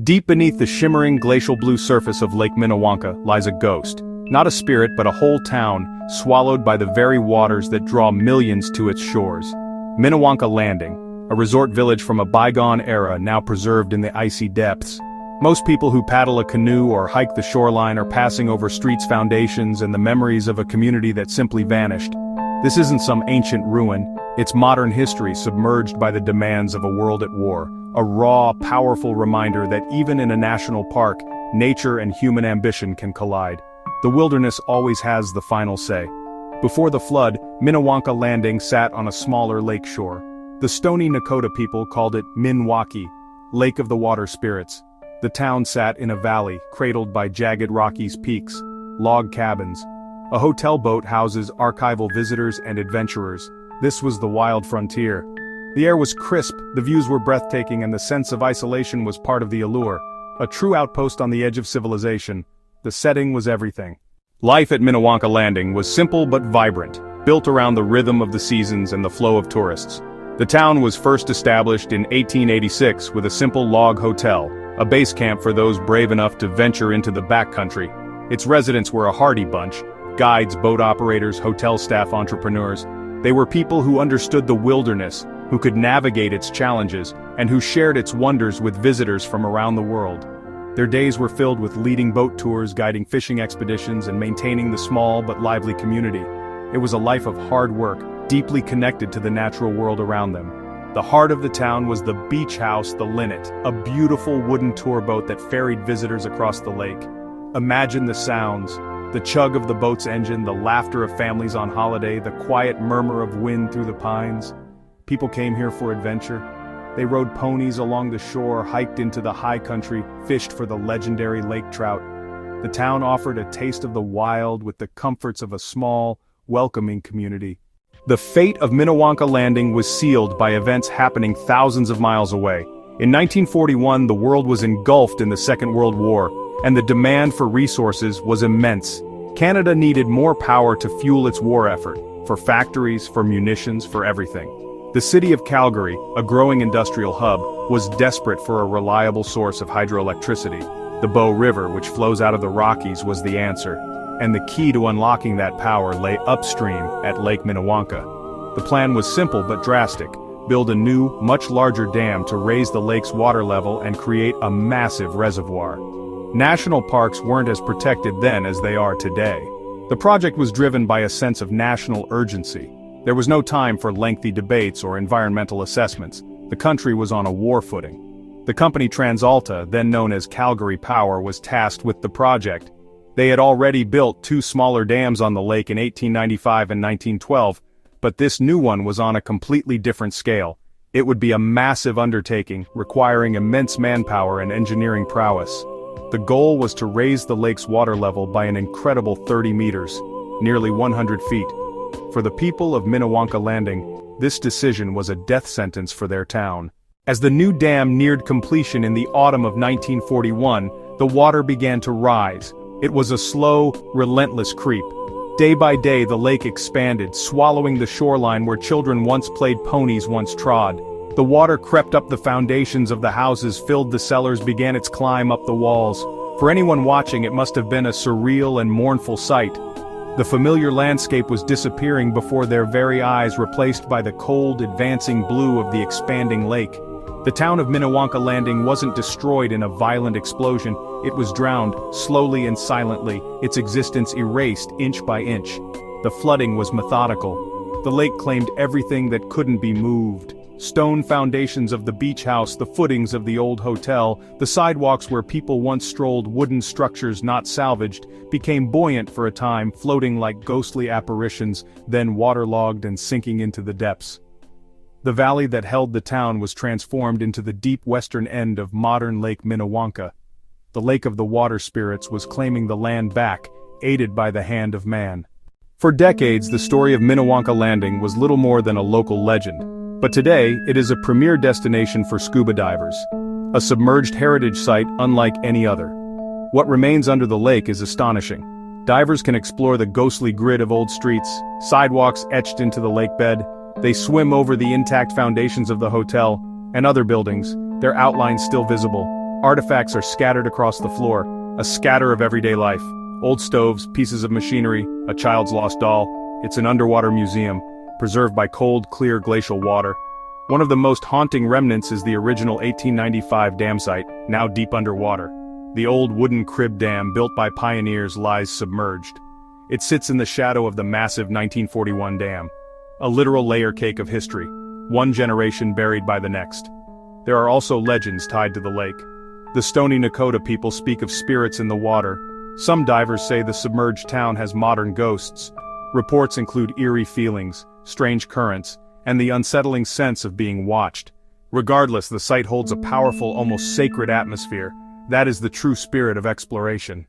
Deep beneath the shimmering glacial blue surface of Lake Minnewanka lies a ghost. Not a spirit but a whole town, swallowed by the very waters that draw millions to its shores. Minnewanka Landing, a resort village from a bygone era now preserved in the icy depths. Most people who paddle a canoe or hike the shoreline are passing over streets' foundations and the memories of a community that simply vanished. This isn't some ancient ruin, it's modern history submerged by the demands of a world at war. A raw, powerful reminder that even in a national park, nature and human ambition can collide. The wilderness always has the final say. Before the flood, Minnewanka Landing sat on a smaller lake shore. The Stoney Nakoda people called it Minnewanka, Lake of the Water Spirits. The town sat in a valley, cradled by jagged Rockies peaks, log cabins. A hotel boat houses archival visitors and adventurers. This was the wild frontier. The air was crisp, the views were breathtaking, and the sense of isolation was part of the allure. A true outpost on the edge of civilization. The setting was everything. Life at Minnewanka Landing was simple but vibrant, built around the rhythm of the seasons and the flow of tourists. The town was first established in 1886 with a simple log hotel, a base camp for those brave enough to venture into the backcountry. Its residents were a hardy bunch: guides, boat operators, hotel staff, entrepreneurs. They were people who understood the wilderness, who could navigate its challenges, and who shared its wonders with visitors from around the world. Their days were filled with leading boat tours, guiding fishing expeditions, and maintaining the small but lively community. It was a life of hard work, deeply connected to the natural world around them. The heart of the town was the beach house, the Linnet, a beautiful wooden tour boat that ferried visitors across the lake. Imagine the sounds: the chug of the boat's engine, the laughter of families on holiday, the quiet murmur of wind through the pines. People came here for adventure. They rode ponies along the shore, hiked into the high country, fished for the legendary lake trout. The town offered a taste of the wild with the comforts of a small, welcoming community. The fate of Minnewanka Landing was sealed by events happening thousands of miles away. In 1941, the world was engulfed in the Second World War, and the demand for resources was immense. Canada needed more power to fuel its war effort, for factories, for munitions, for everything. The city of Calgary, a growing industrial hub, was desperate for a reliable source of hydroelectricity. The Bow River, which flows out of the Rockies, was the answer, and the key to unlocking that power lay upstream at Lake Minnewanka. The plan was simple but drastic: build a new, much larger dam to raise the lake's water level and create a massive reservoir. National parks weren't as protected then as they are today. The project was driven by a sense of national urgency. There was no time for lengthy debates or environmental assessments. The country was on a war footing. The company TransAlta, then known as Calgary Power, was tasked with the project. They had already built two smaller dams on the lake in 1895 and 1912, but this new one was on a completely different scale. It would be a massive undertaking, requiring immense manpower and engineering prowess. The goal was to raise the lake's water level by an incredible 30 meters, nearly 100 feet. For the people of Minnewanka Landing, this decision was a death sentence for their town. As the new dam neared completion in the autumn of 1941, the water began to rise. It was a slow, relentless creep. Day by day the lake expanded, swallowing the shoreline where children once played, ponies once trod. The water crept up the foundations of the houses, filled the cellars, began its climb up the walls. For anyone watching, it must have been a surreal and mournful sight. The familiar landscape was disappearing before their very eyes, replaced by the cold, advancing blue of the expanding lake. The town of Minnewanka Landing wasn't destroyed in a violent explosion. It was drowned, slowly and silently, its existence erased inch by inch. The flooding was methodical. The lake claimed everything that couldn't be moved. Stone foundations of the beach house, the footings of the old hotel, the sidewalks where people once strolled, wooden structures not salvaged, became buoyant for a time, floating like ghostly apparitions, then waterlogged and sinking into the depths. The valley that held the town was transformed into the deep western end of modern Lake Minnewanka. The Lake of the Water Spirits was claiming the land back, aided by the hand of man. For decades, the story of Minnewanka Landing was little more than a local legend. But today, it is a premier destination for scuba divers. A submerged heritage site unlike any other. What remains under the lake is astonishing. Divers can explore the ghostly grid of old streets, sidewalks etched into the lake bed. They swim over the intact foundations of the hotel and other buildings, their outlines still visible. Artifacts are scattered across the floor, a scatter of everyday life. Old stoves, pieces of machinery, a child's lost doll. It's an underwater museum, preserved by cold, clear glacial water. One of the most haunting remnants is the original 1895 dam site, now deep underwater. The old wooden crib dam built by pioneers lies submerged. It sits in the shadow of the massive 1941 dam. A literal layer cake of history, one generation buried by the next. There are also legends tied to the lake. The Stony Nakota people speak of spirits in the water. Some divers say the submerged town has modern ghosts. Reports include eerie feelings, strange currents, and the unsettling sense of being watched. Regardless, the site holds a powerful, almost sacred atmosphere. That is the true spirit of exploration.